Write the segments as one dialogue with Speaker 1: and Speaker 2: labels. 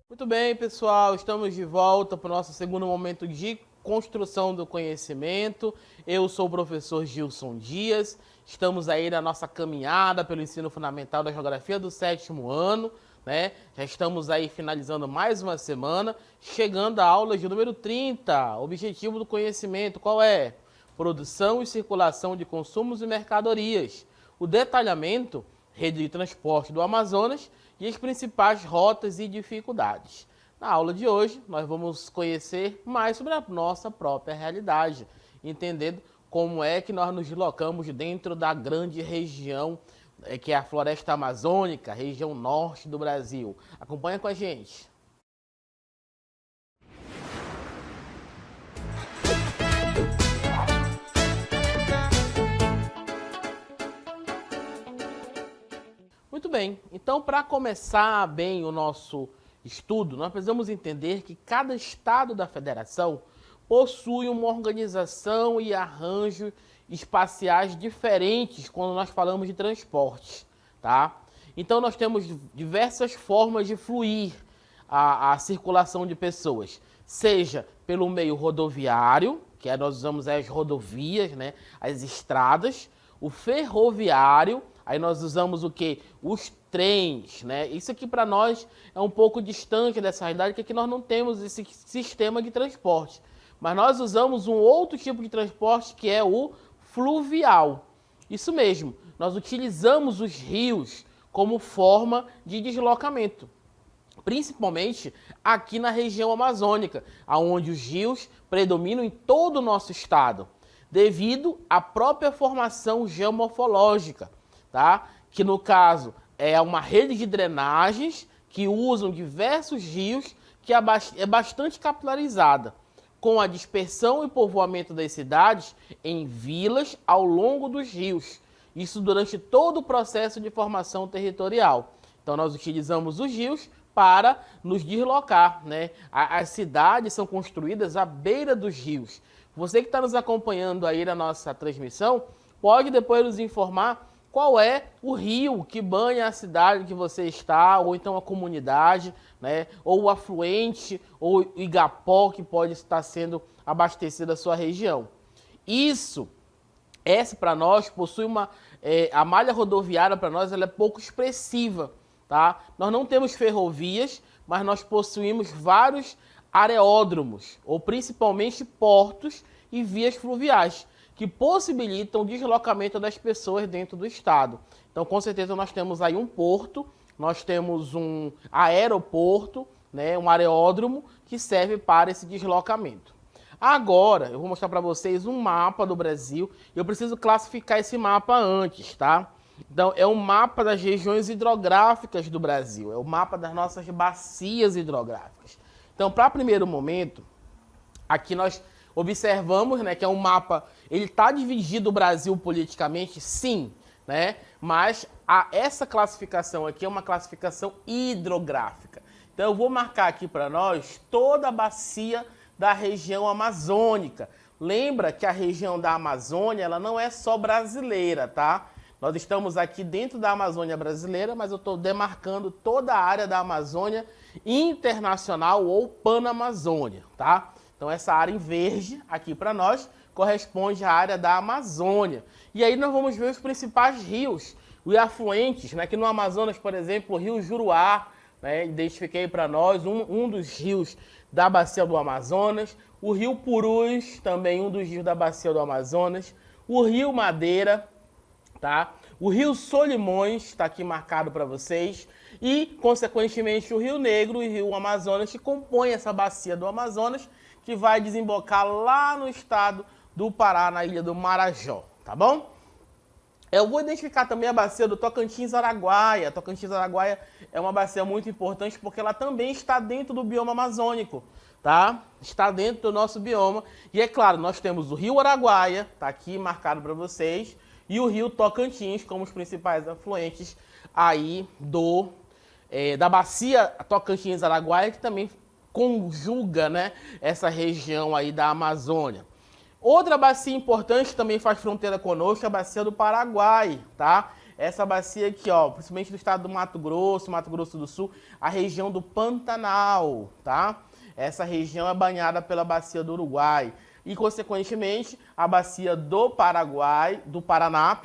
Speaker 1: Muito bem, pessoal, estamos de volta para o nosso segundo momento de construção do conhecimento. Eu sou o professor Gilson Dias, estamos aí na nossa caminhada pelo ensino fundamental da Geografia do 7º ano, né? Já estamos aí finalizando mais uma semana, chegando à aula de número 30. O objetivo do conhecimento qual é? Produção e circulação de consumos e mercadorias. O detalhamento, rede de transporte do Amazonas e as principais rotas e dificuldades. Na aula de hoje, nós vamos conhecer mais sobre a nossa própria realidade, entendendo como é que nós nos deslocamos dentro da grande região que é a Floresta Amazônica, região norte do Brasil. Acompanha com a gente. Muito bem, então para começar bem o nosso estudo, nós precisamos entender que cada estado da federação possui uma organização e arranjo espaciais diferentes quando nós falamos de transporte, tá? Então nós temos diversas formas de fluir a circulação de pessoas, seja pelo meio rodoviário, que nós usamos as rodovias, né, as estradas, o ferroviário. Aí nós usamos o quê? Os trens, né? Isso aqui para nós é um pouco distante dessa realidade, porque aqui nós não temos esse sistema de transporte. Mas nós usamos um outro tipo de transporte que é o fluvial. Isso mesmo, nós utilizamos os rios como forma de deslocamento. Principalmente aqui na região amazônica, onde os rios predominam em todo o nosso estado, devido à própria formação geomorfológica. Tá? Que no caso é uma rede de drenagens que usam diversos rios, que é bastante capilarizada, com a dispersão e povoamento das cidades em vilas ao longo dos rios. Isso durante todo o processo de formação territorial. Então nós utilizamos os rios para nos deslocar, né? As cidades são construídas à beira dos rios. Você que está nos acompanhando aí na nossa transmissão, pode depois nos informar qual é o rio que banha a cidade que você está, ou então a comunidade, né? Ou o afluente, ou o igapó que pode estar sendo abastecido a sua região. Essa para nós possui a malha rodoviária para nós ela é pouco expressiva, tá? Nós não temos ferrovias, mas nós possuímos vários aeródromos, ou principalmente portos e vias fluviais, que possibilitam o deslocamento das pessoas dentro do estado. Então, com certeza, nós temos aí um porto, nós temos um aeroporto, né, um aeródromo, que serve para esse deslocamento. Agora, eu vou mostrar para vocês um mapa do Brasil. Eu preciso classificar esse mapa antes, tá? Então, é um mapa das regiões hidrográficas do Brasil, é o mapa das nossas bacias hidrográficas. Então, para primeiro momento, aqui nós observamos, né, que é um mapa, ele está dividido o Brasil politicamente, sim, né, mas essa classificação aqui é uma classificação hidrográfica. Então eu vou marcar aqui para nós toda a bacia da região amazônica. Lembra que a região da Amazônia, ela não é só brasileira, tá? Nós estamos aqui dentro da Amazônia brasileira, mas eu estou demarcando toda a área da Amazônia internacional ou Panamazônia, tá? Então essa área em verde aqui para nós corresponde à área da Amazônia. E aí nós vamos ver os principais rios, os afluentes, né? Aqui no Amazonas, por exemplo, o rio Juruá, né? Identifiquei para nós um dos rios da bacia do Amazonas, o rio Purus, também um dos rios da bacia do Amazonas, o rio Madeira, tá? O rio Solimões está aqui marcado para vocês e, consequentemente, o Rio Negro e o rio Amazonas que compõem essa bacia do Amazonas, que vai desembocar lá no estado do Pará, na ilha do Marajó, tá bom? Eu vou identificar também a bacia do Tocantins-Araguaia. Tocantins-Araguaia é uma bacia muito importante porque ela também está dentro do bioma amazônico. tá? Está dentro do nosso bioma. E é claro, nós temos o Rio Araguaia, tá aqui marcado para vocês, e o Rio Tocantins como os principais afluentes aí da bacia Tocantins-Araguaia, que também conjuga, né, essa região aí da Amazônia. Outra bacia importante que também faz fronteira conosco é a bacia do Paraguai, tá? Essa bacia aqui, ó, principalmente do estado do Mato Grosso do Sul, a região do Pantanal, tá? Essa região é banhada pela bacia do Uruguai e, consequentemente, a bacia do Paraná,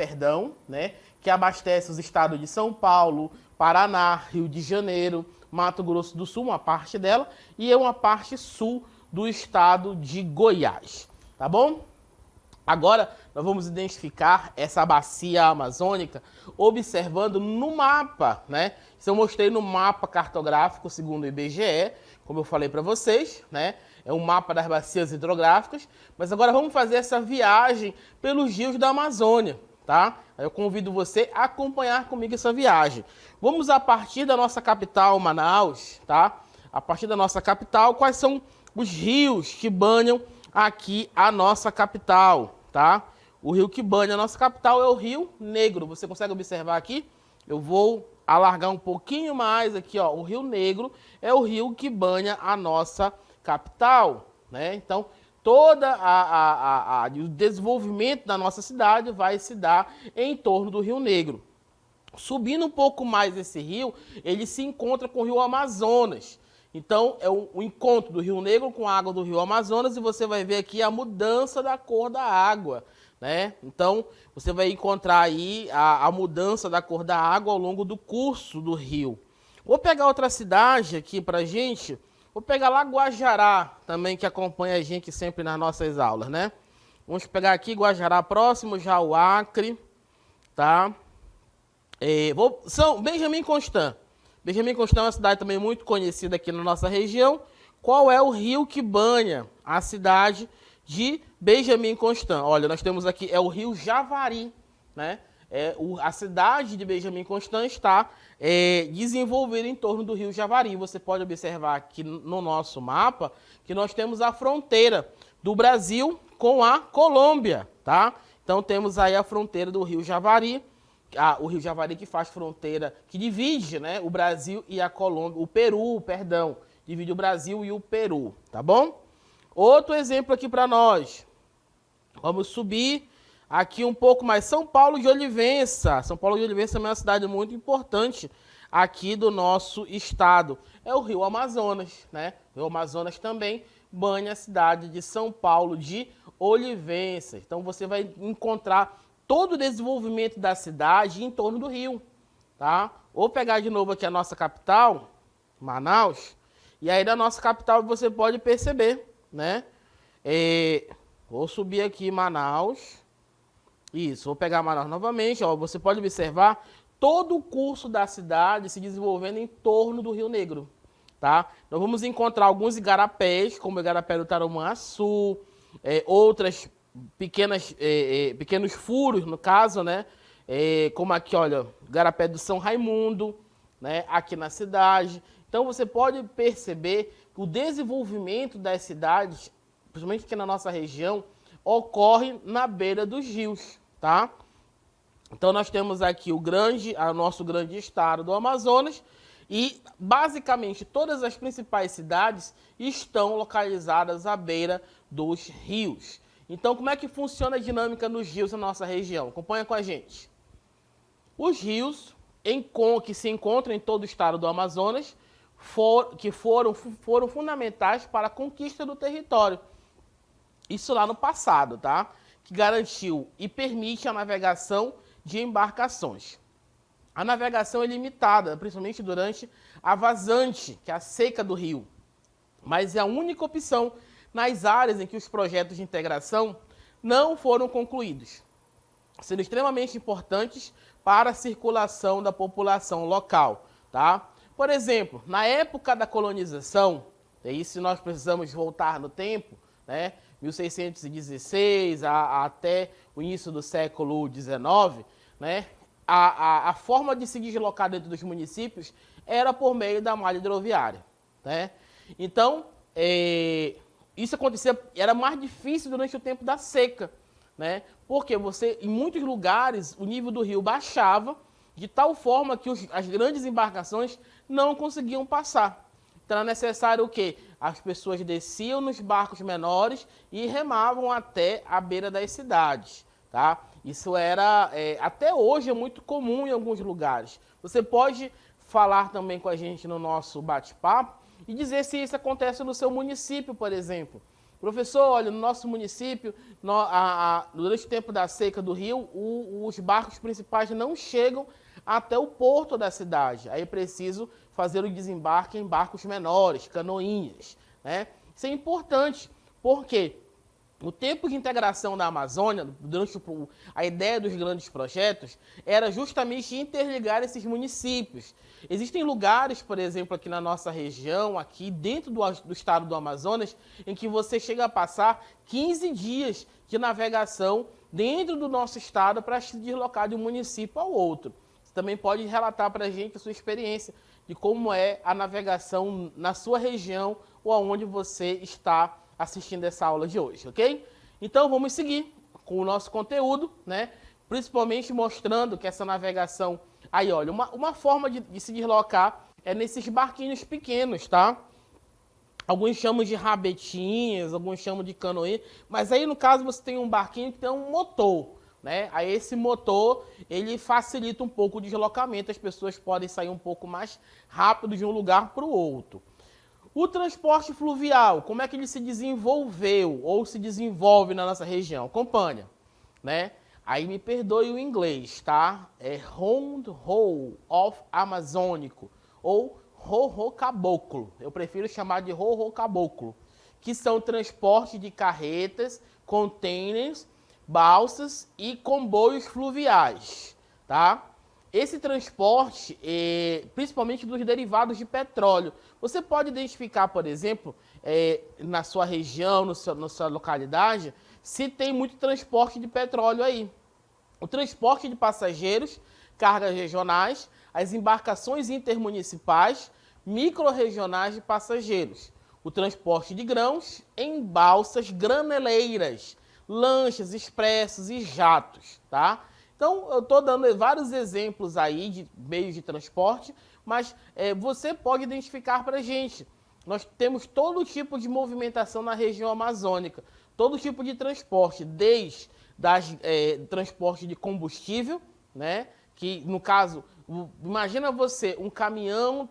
Speaker 1: né? Que abastece os estados de São Paulo, Paraná, Rio de Janeiro, Mato Grosso do Sul, uma parte dela, e uma parte sul do estado de Goiás, tá bom? Agora, nós vamos identificar essa bacia amazônica observando no mapa, né? Isso eu mostrei no mapa cartográfico segundo o IBGE, como eu falei para vocês, né? É um mapa das bacias hidrográficas, mas agora vamos fazer essa viagem pelos rios da Amazônia, tá? Eu convido você a acompanhar comigo essa viagem. Vamos a partir da nossa capital, Manaus, tá? A partir da nossa capital, quais são os rios que banham aqui a nossa capital, tá? O rio que banha a nossa capital é o Rio Negro. Você consegue observar aqui? Eu vou alargar um pouquinho mais aqui, ó. O Rio Negro é o rio que banha a nossa capital, né? Então, o desenvolvimento da nossa cidade vai se dar em torno do Rio Negro. Subindo um pouco mais esse rio, ele se encontra com o Rio Amazonas. Então, é o encontro do Rio Negro com a água do Rio Amazonas e você vai ver aqui a mudança da cor da água, né? Então, você vai encontrar aí a mudança da cor da água ao longo do curso do rio. Vou pegar outra cidade aqui pra gente. Vou pegar lá Guajará, também, que acompanha a gente sempre nas nossas aulas, né? Vamos pegar aqui Guajará próximo, já o Acre, tá? São Benjamin Constant. Benjamin Constant é uma cidade também muito conhecida aqui na nossa região. Qual é o rio que banha a cidade de Benjamin Constant? Olha, nós temos aqui, é o rio Javari, né? A cidade de Benjamin Constant está desenvolvida em torno do rio Javari. Você pode observar aqui no nosso mapa que nós temos a fronteira do Brasil com a Colômbia, tá? Então temos aí a fronteira do rio Javari, o rio Javari que faz fronteira, que divide, né, o Brasil e a Colômbia, o Peru, perdão, divide o Brasil e o Peru, tá bom? Outro exemplo aqui para nós. Vamos subir aqui um pouco mais. São Paulo de Olivença. São Paulo de Olivença é uma cidade muito importante aqui do nosso estado. É o Rio Amazonas, né? O Rio Amazonas também banha a cidade de São Paulo de Olivença. Então você vai encontrar todo o desenvolvimento da cidade em torno do rio, tá? Vou pegar de novo aqui a nossa capital, Manaus, e aí da nossa capital você pode perceber, né? Vou subir aqui Manaus, isso, vou pegar Manaus novamente, ó, você pode observar todo o curso da cidade se desenvolvendo em torno do Rio Negro, tá? Nós vamos encontrar alguns igarapés, como o igarapé do Tarumanhaçu, outras pequenos furos, no caso, né? Como aqui, olha, Igarapé do São Raimundo, né? Aqui na cidade. Então, você pode perceber que o desenvolvimento das cidades, principalmente aqui na nossa região, ocorre na beira dos rios, tá? Então, nós temos aqui o nosso grande estado do Amazonas e, basicamente, todas as principais cidades estão localizadas à beira dos rios. Então, como é que funciona a dinâmica nos rios na nossa região? Acompanha com a gente. Os rios que se encontram em todo o estado do Amazonas foram fundamentais para a conquista do território. Isso lá no passado, tá? Que garantiu e permite a navegação de embarcações. A navegação é limitada, principalmente durante a vazante, que é a seca do rio. Mas é a única opção nas áreas em que os projetos de integração não foram concluídos, sendo extremamente importantes para a circulação da população local, tá? Por exemplo, na época da colonização, e aí se nós precisamos voltar no tempo, né, 1616 até o início do século XIX, né, a forma de se deslocar dentro dos municípios era por meio da malha hidroviária, né? Então, isso acontecia, era mais difícil durante o tempo da seca, né? Porque em muitos lugares, o nível do rio baixava de tal forma que as grandes embarcações não conseguiam passar. Então era necessário o quê? As pessoas desciam nos barcos menores e remavam até a beira das cidades, tá? Isso era, até hoje é muito comum em alguns lugares. Você pode falar também com a gente no nosso bate-papo e dizer se isso acontece no seu município, por exemplo. Professor, olha, no nosso município, durante o tempo da seca do rio, os barcos principais não chegam até o porto da cidade. Aí é preciso fazer o desembarque em barcos menores, canoinhas, né? Isso é importante, porque o tempo de integração da Amazônia, durante a ideia dos grandes projetos, era justamente interligar esses municípios. Existem lugares, por exemplo, aqui na nossa região, aqui dentro do estado do Amazonas, em que você chega a passar 15 dias de navegação dentro do nosso estado para se deslocar de um município ao outro. Você também pode relatar para a gente a sua experiência de como é a navegação na sua região ou aonde você está assistindo essa aula de hoje, ok? Então vamos seguir com o nosso conteúdo, né? Principalmente mostrando que essa navegação... Aí, olha, uma forma de se deslocar é nesses barquinhos pequenos, tá? Alguns chamam de rabetinhas, alguns chamam de canoinha, mas aí no caso você tem um barquinho que tem um motor, né? Aí esse motor, ele facilita um pouco o deslocamento, as pessoas podem sair um pouco mais rápido de um lugar para o outro. O transporte fluvial, como é que ele se desenvolveu ou se desenvolve na nossa região? Acompanha, né? Aí me perdoe o inglês, tá? É Round Roll of Amazônico ou Rorô Caboclo. Eu prefiro chamar de Rorô Caboclo, que são transporte de carretas, containers, balsas e comboios fluviais, tá? Esse transporte, principalmente dos derivados de petróleo, você pode identificar, por exemplo, na sua região, na sua localidade, se tem muito transporte de petróleo aí. O transporte de passageiros, cargas regionais, as embarcações intermunicipais, microrregionais de passageiros. O transporte de grãos em balsas graneleiras, lanchas, expressos e jatos, tá? Então, eu estou dando vários exemplos aí de meios de transporte, mas você pode identificar para a gente. Nós temos todo tipo de movimentação na região amazônica, todo tipo de transporte, desde transporte de combustível, né? Que, no caso, imagina você, um caminhão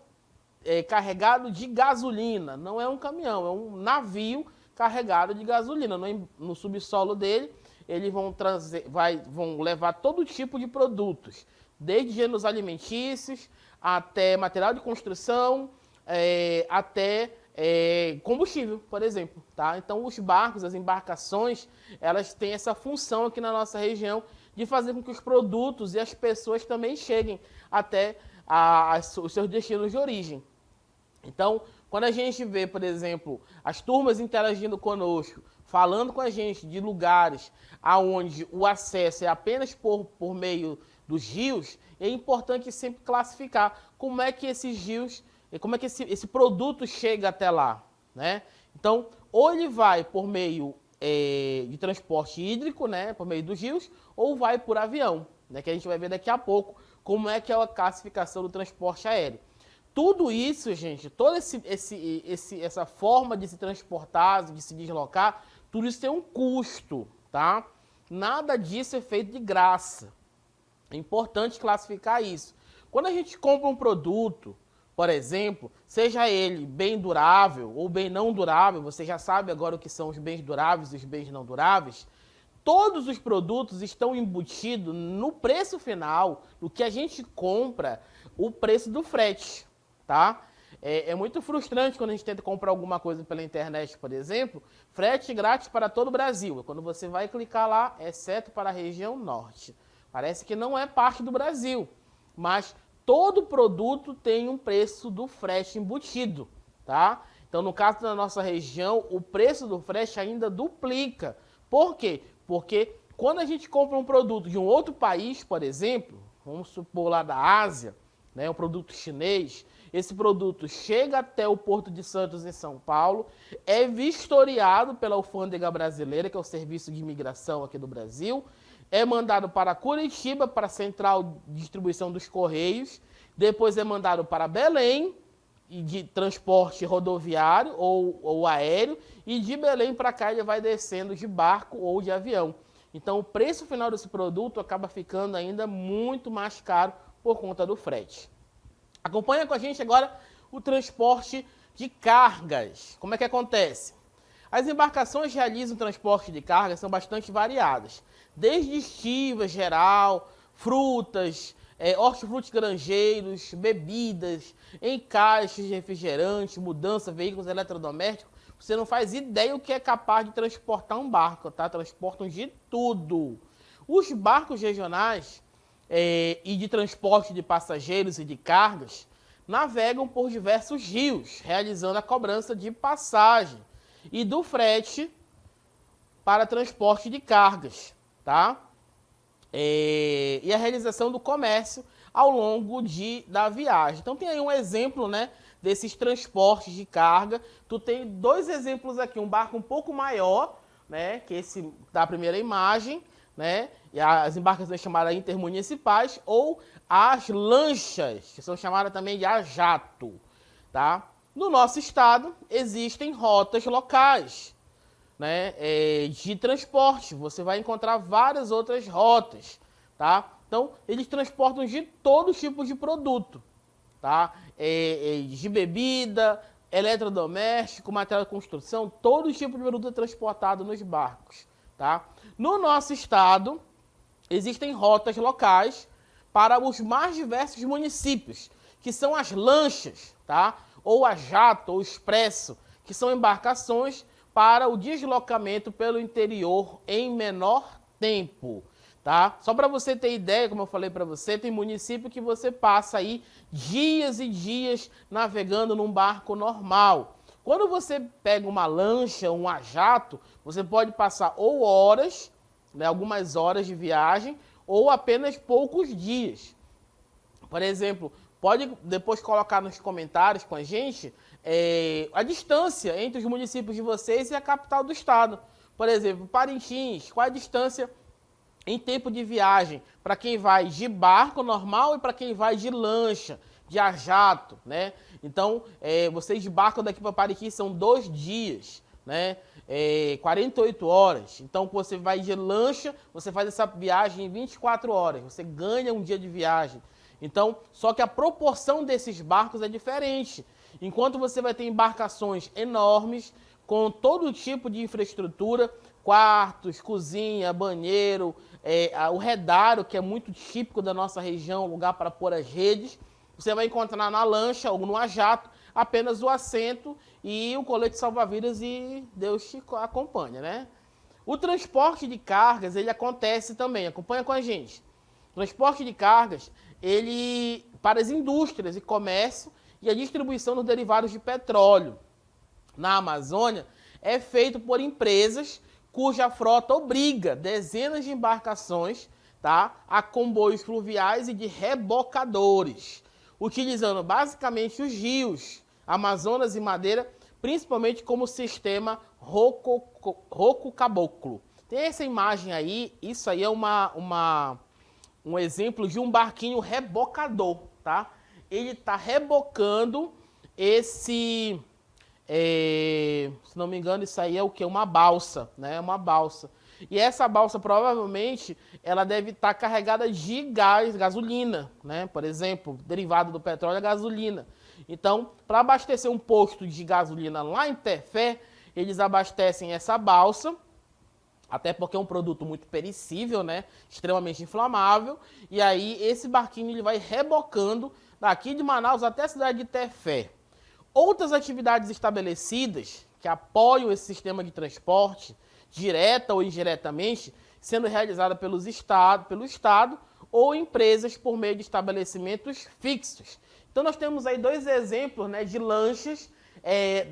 Speaker 1: carregado de gasolina. Não é um caminhão, é um navio carregado de gasolina. No subsolo dele, eles vão levar todo tipo de produtos, desde gêneros alimentícios, até material de construção, até combustível, por exemplo, tá? Então, os barcos, as embarcações, elas têm essa função aqui na nossa região de fazer com que os produtos e as pessoas também cheguem até os seus destinos de origem. Então, quando a gente vê, por exemplo, as turmas interagindo conosco, falando com a gente de lugares aonde o acesso é apenas por meio dos rios, é importante sempre classificar como é que esses rios, como é que esse produto chega até lá, né? Então, ou ele vai por meio de transporte hídrico, né, por meio dos rios, ou vai por avião, né, que a gente vai ver daqui a pouco como é que é a classificação do transporte aéreo. Tudo isso, gente, toda essa forma de se transportar, de se deslocar, tudo isso tem um custo, tá? Nada disso é feito de graça. É importante classificar isso. Quando a gente compra um produto, por exemplo, seja ele bem durável ou bem não durável, você já sabe agora o que são os bens duráveis e os bens não duráveis, todos os produtos estão embutidos no preço final, no que a gente compra, o preço do frete. Tá? É muito frustrante quando a gente tenta comprar alguma coisa pela internet, por exemplo, frete grátis para todo o Brasil. Quando você vai clicar lá, exceto para a região norte. Parece que não é parte do Brasil, mas todo produto tem um preço do frete embutido, tá? Então, no caso da nossa região, o preço do frete ainda duplica. Por quê? Porque quando a gente compra um produto de um outro país, por exemplo, vamos supor lá da Ásia, né, um produto chinês, esse produto chega até o Porto de Santos, em São Paulo, é vistoriado pela alfândega brasileira, que é o Serviço de Imigração aqui do Brasil, é mandado para Curitiba, para a Central de Distribuição dos Correios, depois é mandado para Belém, de transporte rodoviário ou aéreo, e de Belém para cá ele vai descendo de barco ou de avião. Então o preço final desse produto acaba ficando ainda muito mais caro por conta do frete. Acompanha com a gente agora o transporte de cargas. Como é que acontece? As embarcações que realizam transporte de cargas são bastante variadas, desde estiva geral, frutas, hortifrutis granjeiros, bebidas, encaixes de refrigerante, mudança, veículos eletrodomésticos. Você não faz ideia o que é capaz de transportar um barco, tá? Transportam de tudo. Os barcos regionais e de transporte de passageiros e de cargas navegam por diversos rios, realizando a cobrança de passagem e do frete para transporte de cargas, tá? E a realização do comércio ao longo da viagem. Então tem aí um exemplo, né, desses transportes de carga. Tu tem dois exemplos aqui, um barco um pouco maior, né, que esse da primeira imagem, né, e as embarcações chamadas intermunicipais, ou as lanchas, que são chamadas também de a jato, tá? No nosso estado existem rotas locais, né, de transporte. Você vai encontrar várias outras rotas, tá? Então, eles transportam de todo tipo de produto, tá? De bebida, eletrodoméstico, material de construção, todo tipo de produto é transportado nos barcos, tá? No nosso estado, existem rotas locais para os mais diversos municípios, que são as lanchas, tá? Ou a jato, ou expresso, que são embarcações para o deslocamento pelo interior em menor tempo, tá? Só para você ter ideia, como eu falei para você, tem município que você passa aí dias e dias navegando num barco normal. Quando você pega uma lancha, um a jato, você pode passar ou horas, né, algumas horas de viagem, ou apenas poucos dias. Por exemplo, pode depois colocar nos comentários com a gente a distância entre os municípios de vocês e a capital do estado. Por exemplo, Parintins, qual a distância em tempo de viagem para quem vai de barco normal e para quem vai de lancha, de a jato, né? Então, vocês de barco daqui para Parintins são 2 dias, né? 48 horas. Então, você vai de lancha, você faz essa viagem em 24 horas. Você ganha um dia de viagem. Então, só que a proporção desses barcos é diferente. Enquanto você vai ter embarcações enormes, com todo tipo de infraestrutura, quartos, cozinha, banheiro, o redário, que é muito típico da nossa região, lugar para pôr as redes, você vai encontrar na lancha ou no jato apenas o assento e o colete salva-vidas e Deus te acompanha, né? O transporte de cargas, ele acontece também, acompanha com a gente. O transporte de cargas, ele para as indústrias e comércio e a distribuição dos derivados de petróleo na Amazônia é feito por empresas cuja frota obriga dezenas de embarcações, tá, a comboios fluviais e de rebocadores, utilizando basicamente os rios Amazonas e Madeira, principalmente como sistema roco-caboclo. Tem essa imagem aí, isso aí é um exemplo de um barquinho rebocador, tá? Ele está rebocando esse, se não me engano, isso aí é o quê? Uma balsa, né? Uma balsa. E essa balsa, provavelmente, ela deve estar carregada de gasolina, né? Por exemplo, derivado do petróleo, a gasolina. Então, para abastecer um posto de gasolina lá em Tefé, eles abastecem essa balsa, até porque é um produto muito perecível, né? Extremamente inflamável. E aí, esse barquinho ele vai rebocando daqui de Manaus até a cidade de Tefé. Outras atividades estabelecidas que apoiam esse sistema de transporte, direta ou indiretamente, sendo realizada pelo Estado ou empresas por meio de estabelecimentos fixos. Então nós temos aí 2 exemplos, né, de lanchas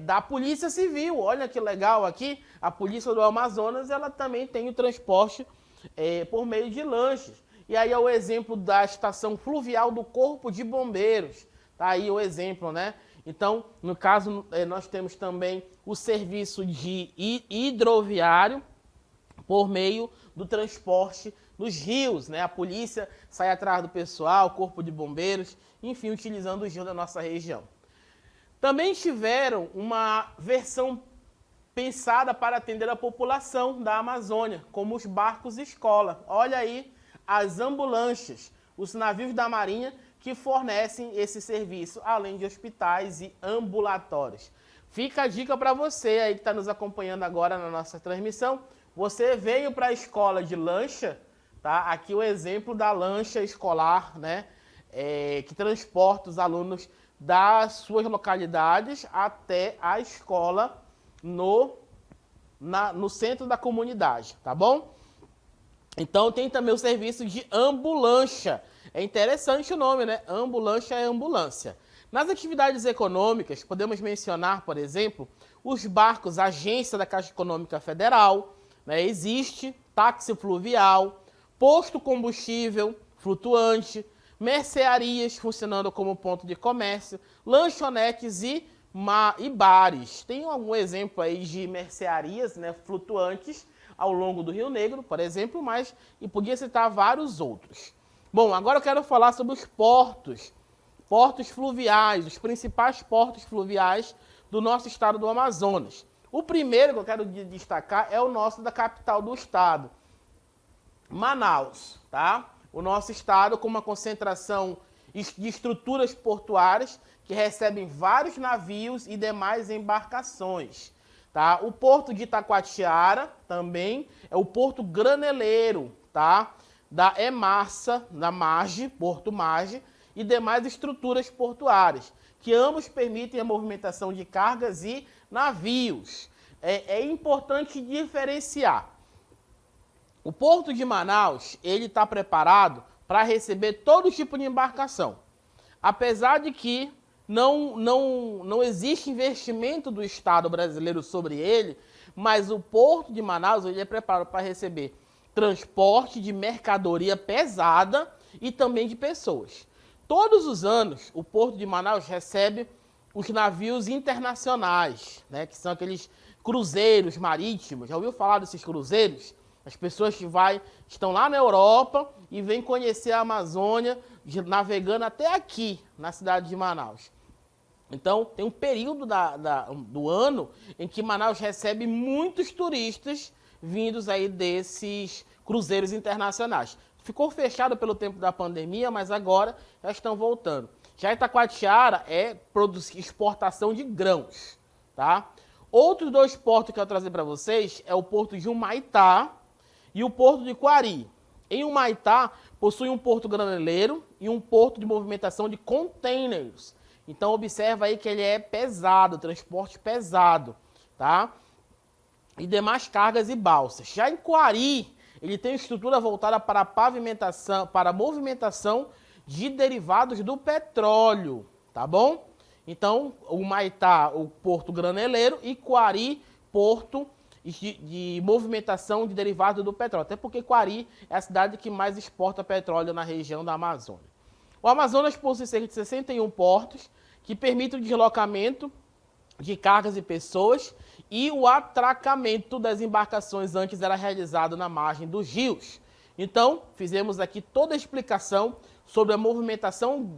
Speaker 1: da Polícia Civil. Olha que legal aqui, a Polícia do Amazonas ela também tem o transporte por meio de lanchas. E aí é o exemplo da Estação Fluvial do Corpo de Bombeiros, Tá aí o exemplo, né? Então, no caso, nós temos também o serviço de hidroviário por meio do transporte nos rios, né? A polícia sai atrás do pessoal, o corpo de bombeiros, enfim, utilizando os rios da nossa região. Também tiveram uma versão pensada para atender a população da Amazônia, como os barcos escola. Olha aí as ambulâncias, os navios da Marinha que fornecem esse serviço, além de hospitais e ambulatórios. Fica a dica para você aí que está nos acompanhando agora na nossa transmissão. Você veio para a escola de lancha, tá? Aqui o exemplo da lancha escolar, né? Que transporta os alunos das suas localidades até a escola no centro da comunidade, tá bom? Então tem também o serviço de ambulância. É interessante o nome, né? Ambulância é ambulância. Nas atividades econômicas, podemos mencionar, por exemplo, os barcos Agência da Caixa Econômica Federal, né? Existe táxi fluvial, posto combustível flutuante, mercearias funcionando como ponto de comércio, lanchonetes e bares. Tem algum exemplo aí de mercearias, né, flutuantes ao longo do Rio Negro, por exemplo, mas e podia citar vários outros. Bom, agora eu quero falar sobre os portos fluviais, os principais portos fluviais do nosso estado do Amazonas. O primeiro que eu quero destacar é o nosso da capital do estado, Manaus, tá? O nosso estado com uma concentração de estruturas portuárias que recebem vários navios e demais embarcações, tá? O porto de Itacoatiara também é o porto graneleiro, tá? Da Emarsa, da Marge, Porto Marge, e demais estruturas portuárias, que ambos permitem a movimentação de cargas e navios. É importante diferenciar. O Porto de Manaus, ele está preparado para receber todo tipo de embarcação. Apesar de que não existe investimento do Estado brasileiro sobre ele, mas o Porto de Manaus ele é preparado para receber transporte de mercadoria pesada e também de pessoas. Todos os anos, o Porto de Manaus recebe os navios internacionais, né, que são aqueles cruzeiros marítimos. Já ouviu falar desses cruzeiros? As pessoas que estão lá na Europa e vêm conhecer a Amazônia, navegando até aqui, na cidade de Manaus. Então, tem um período do ano em que Manaus recebe muitos turistas vindos aí desses cruzeiros internacionais. Ficou fechado pelo tempo da pandemia, mas agora já estão voltando. Já Itacoatiara é exportação de grãos, tá? Outros dois portos que eu vou trazer para vocês é o porto de Humaitá e o porto de Quari. Em Humaitá, possui um porto graneleiro e um porto de movimentação de containers. Então, observa aí que ele é pesado, transporte pesado, tá? E demais cargas e balsas. Já em Quari, ele tem estrutura voltada para a pavimentação, para a movimentação de derivados do petróleo, tá bom? Então, Humaitá, o porto graneleiro, e Quari, porto de movimentação de derivados do petróleo. Até porque Quari é a cidade que mais exporta petróleo na região da Amazônia. O Amazonas possui cerca de 61 portos que permitem o deslocamento de cargas e pessoas e o atracamento das embarcações antes era realizado na margem dos rios. Então, fizemos aqui toda a explicação sobre a movimentação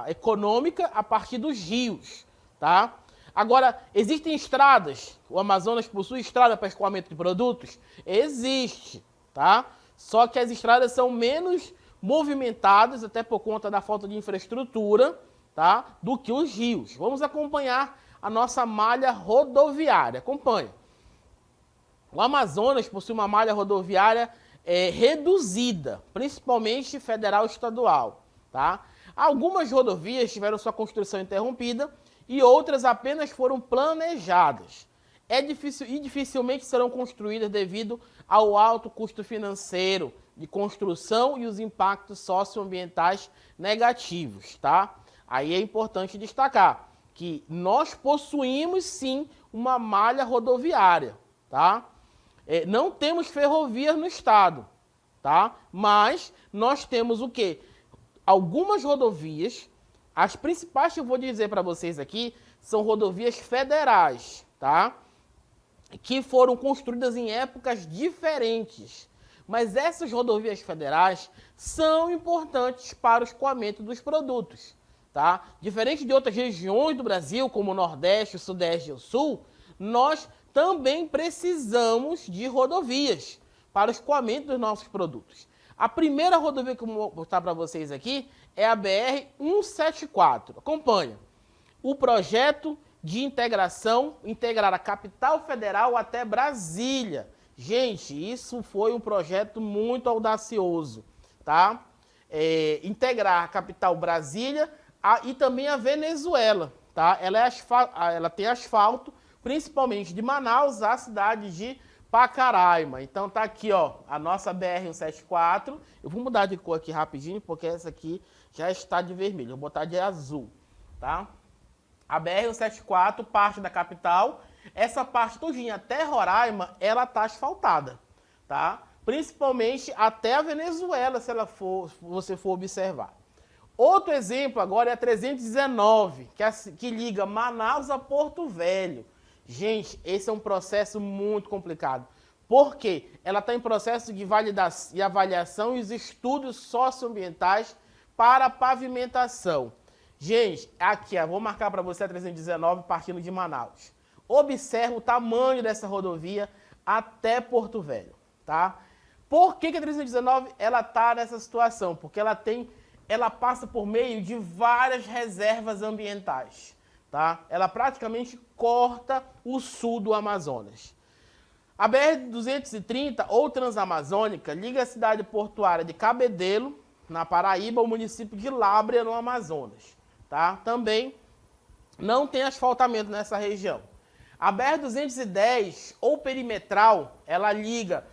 Speaker 1: econômica a partir dos rios, tá? Agora, existem estradas? O Amazonas possui estrada para escoamento de produtos? Existe, tá? Só que as estradas são menos movimentadas, até por conta da falta de infraestrutura, tá? Do que os rios. Vamos acompanhar a nossa malha rodoviária. Acompanhe. O Amazonas possui uma malha rodoviária reduzida, principalmente federal e estadual, tá? Algumas rodovias tiveram sua construção interrompida e outras apenas foram planejadas. Dificilmente serão construídas devido ao alto custo financeiro de construção e os impactos socioambientais negativos, tá? Aí é importante destacar que nós possuímos sim uma malha rodoviária, tá? Não temos ferrovias no estado, tá? Mas nós temos o quê? Algumas rodovias As principais que eu vou dizer para vocês aqui são rodovias federais, tá? Que foram construídas em épocas diferentes. Mas essas rodovias federais são importantes para o escoamento dos produtos, tá? Diferente de outras regiões do Brasil, como o Nordeste, o Sudeste e o Sul, nós também precisamos de rodovias para o escoamento dos nossos produtos. A primeira rodovia que eu vou mostrar para vocês aqui é a BR-174. Acompanha. O projeto de integração, integrar a capital federal até Brasília. Gente, isso foi um projeto muito audacioso, tá? Integrar a capital Brasília e também a Venezuela, tá? Ela tem asfalto, principalmente de Manaus à cidade de Pacaraima. Então tá aqui, ó, a nossa BR-174. Eu vou mudar de cor aqui rapidinho, porque essa aqui já está de vermelho. Eu vou botar de azul, tá? A BR-174 parte da capital. Essa parte todinha até Roraima, ela tá asfaltada, tá? Principalmente até a Venezuela, se você for observar. Outro exemplo agora é a 319, que liga Manaus a Porto Velho. Gente, esse é um processo muito complicado. Por quê? Ela está em processo de validação e avaliação e os estudos socioambientais para a pavimentação. Gente, aqui, vou marcar para você a 319 partindo de Manaus. Observe o tamanho dessa rodovia até Porto Velho, tá? Por que a 319 ela está nessa situação? Porque ela passa por meio de várias reservas ambientais, tá? Ela praticamente corta o sul do Amazonas. A BR-230, ou Transamazônica, liga a cidade portuária de Cabedelo, na Paraíba, ao município de Lábrea, no Amazonas, tá? Também não tem asfaltamento nessa região. A BR-210, ou perimetral, ela liga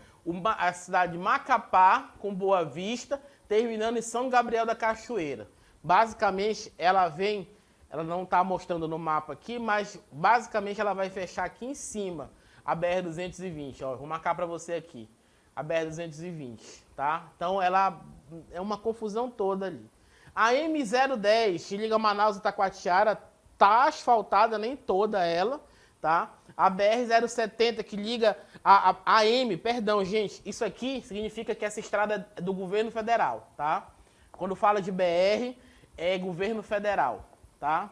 Speaker 1: a cidade de Macapá com Boa Vista, terminando em São Gabriel da Cachoeira. Basicamente, ela não está mostrando no mapa aqui, mas basicamente ela vai fechar aqui em cima, a BR-220. Ó, vou marcar para você aqui, a BR-220, tá? Então, ela é uma confusão toda ali. A M010, que liga Manaus e Taquatiara, tá asfaltada, nem toda ela, tá? A BR-070, que liga a AM, perdão, gente, isso aqui significa que essa estrada é do governo federal, tá? Quando fala de BR, é governo federal, tá?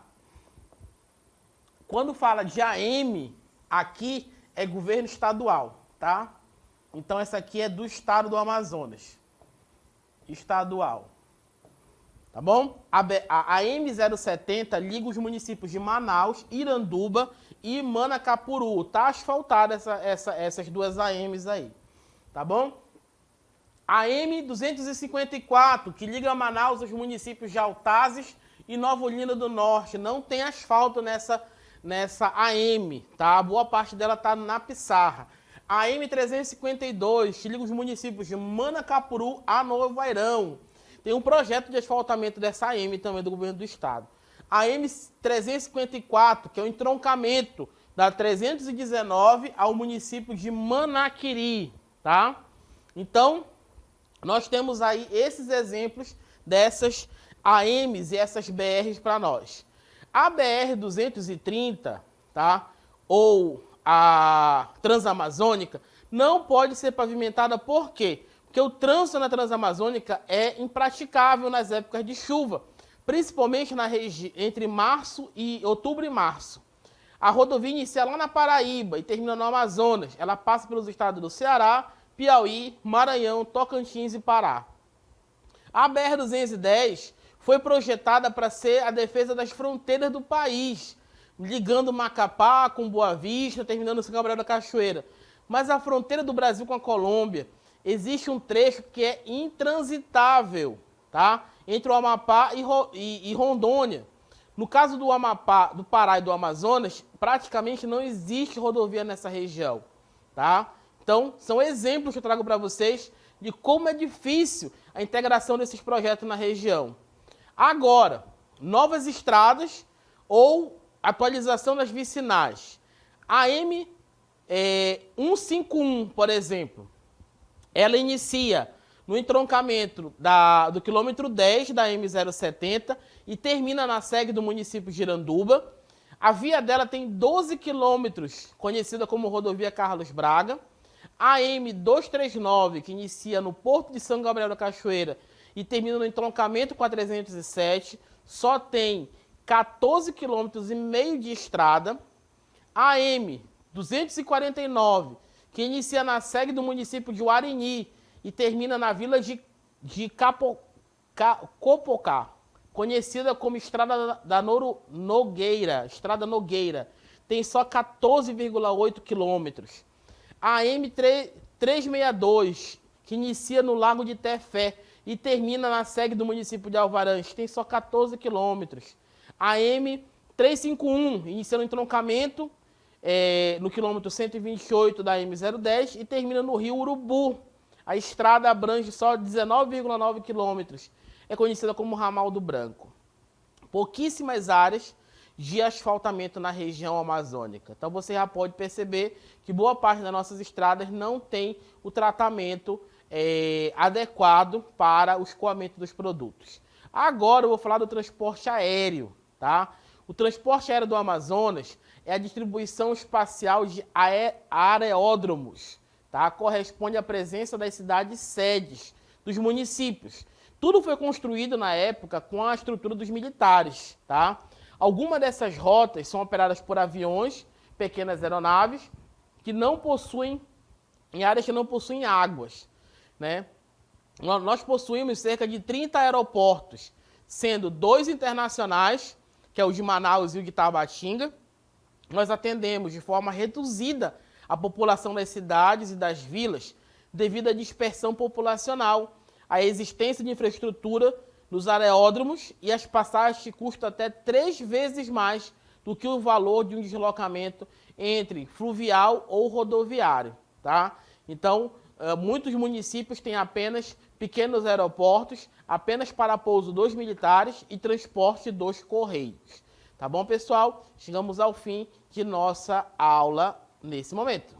Speaker 1: Quando fala de AM, aqui é governo estadual, tá? Então essa aqui é do estado do Amazonas, estadual. Tá bom? A M070 liga os municípios de Manaus, Iranduba e Manacapuru. Tá asfaltada essas duas AMs aí. Tá bom? A M254, que liga Manaus aos municípios de Altazes e Nova Olinda do Norte. Não tem asfalto nessa AM, tá? Boa parte dela tá na pissarra. A M352, que liga os municípios de Manacapuru a Novo Airão. Tem um projeto de asfaltamento dessa AM também do governo do estado. A M354, que é o entroncamento da 319 ao município de Manaquiri, tá? Então, nós temos aí esses exemplos dessas AMs e essas BRs para nós. A BR-230, tá? Ou a Transamazônica, não pode ser pavimentada por quê? Porque o trânsito na Transamazônica é impraticável nas épocas de chuva, principalmente entre outubro e março. A rodovia inicia lá na Paraíba e termina no Amazonas. Ela passa pelos estados do Ceará, Piauí, Maranhão, Tocantins e Pará. A BR-210 foi projetada para ser a defesa das fronteiras do país, ligando Macapá com Boa Vista, terminando em São Gabriel da Cachoeira. Mas a fronteira do Brasil com a Colômbia, existe um trecho que é intransitável, tá? Entre o Amapá e Rondônia. No caso do Amapá, do Pará e do Amazonas, praticamente não existe rodovia nessa região, tá? Então, são exemplos que eu trago para vocês de como é difícil a integração desses projetos na região. Agora, novas estradas ou atualização das vicinais. A M151, por exemplo, ela inicia no entroncamento do quilômetro 10 da M070 e termina na sede do município de Iranduba. A via dela tem 12 quilômetros, conhecida como rodovia Carlos Braga. A M239, que inicia no Porto de São Gabriel da Cachoeira e termina no entroncamento com a 307, só tem 14,5 km de estrada. A M249, que inicia na sede do município de Uarini e termina na vila de Copocá, conhecida como Estrada Nogueira, tem só 14,8 quilômetros. A M362, que inicia no Lago de Tefé e termina na sede do município de Alvarães, tem só 14 quilômetros. A M351, inicia no entroncamento no quilômetro 128 da M010 e termina no Rio Urubu. A estrada abrange só 19,9 quilômetros. É conhecida como Ramal do Branco. Pouquíssimas áreas de asfaltamento na região amazônica. Então você já pode perceber que boa parte das nossas estradas não tem o tratamento adequado para o escoamento dos produtos. Agora eu vou falar do transporte aéreo, tá? O transporte aéreo do Amazonas é a distribuição espacial de aeródromos, tá? Corresponde à presença das cidades sedes dos municípios. Tudo foi construído na época com a estrutura dos militares, tá? Algumas dessas rotas são operadas por aviões, pequenas aeronaves, que não possuem, em áreas que não possuem águas, né? Nós possuímos cerca de 30 aeroportos, sendo 2 internacionais, que é o de Manaus e o de Tabatinga. Nós atendemos de forma reduzida a população das cidades e das vilas devido à dispersão populacional, à existência de infraestrutura nos aeródromos e as passagens que custam até 3 vezes mais do que o valor de um deslocamento entre fluvial ou rodoviário, tá? Então, muitos municípios têm apenas pequenos aeroportos, apenas para pouso dos militares e transporte dos correios. Tá bom, pessoal? Chegamos ao fim de nossa aula nesse momento.